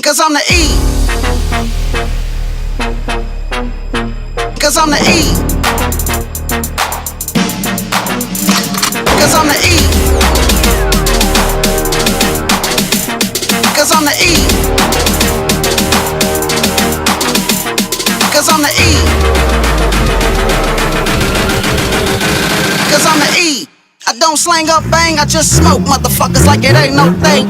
Cause I'm the E. Cause I'm the E. Cause I'm the E. Cause I'm the E. Cause I'm the E. Cause I'm the E. I don't slang up bang, I just smoke motherfuckers like it ain't no thing.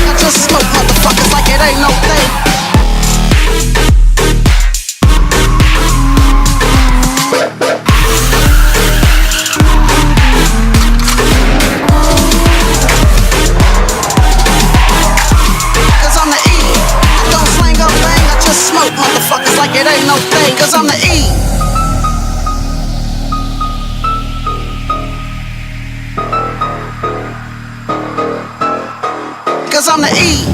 I just smoke motherfuckers like it ain't no thing. Motherfuckers like it ain't no thing, cause I'm the E. Cause I'm the E.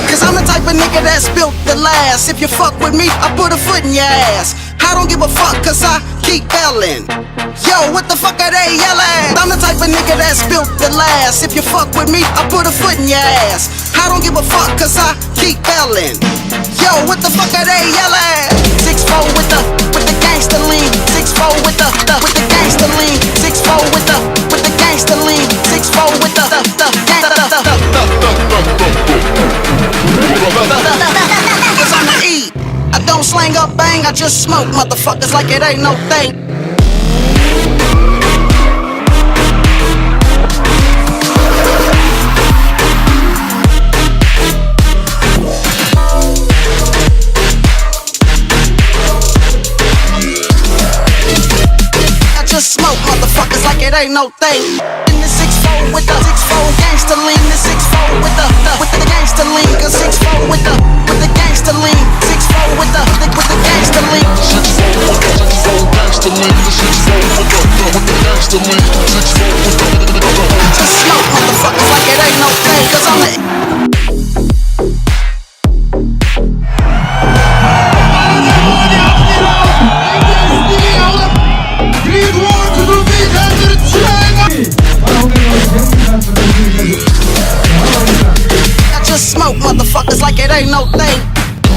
Cause I'm the type of nigga that's built to last. If you fuck with me, I put a foot in your ass. I don't give a fuck cause I keep yelling. Yo, what the fuck are they yelling? I'm the type of nigga that's built to last. If you fuck with me, I put a foot in your ass. I don't give a fuck cause I keep yelling. Yo, what the fuck are they yelling? 6'4" with the gangster lean. 6'4" with the gangster lean. 6'4" with the gangster lean. 6'4" with the gangster. Cause I'm the E. I don't slang up bang, I just smoke motherfuckers like it ain't no thing. I just smoke motherfuckers like it ain't no thing. In the 6'4" with the 6'4" gangster lean. The 6'4" with the gangster lean. Cause 6'4" with the gangster lean. 6'4" with the gangster lean. 6'4" gangster lean. The 6'4" with the gangster lean. 6'4" with the just smoke motherfuckers like it ain't no thing. Cause I'm the I just smoke motherfuckers like it ain't no thing.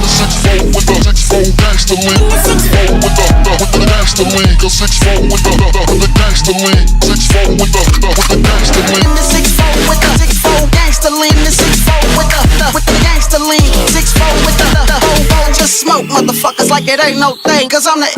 6'4" with the 6'4" gangster lean. 6'4" with the gangster lean. Cause 6'4" with the gangster lean. 6'4" with the gangster lean. The 6'4" with the 6'4" gangster lean. The 6'4" with the gangster lean. 6'4" with the just smoke motherfuckers like it ain't no thing. Cause I'm the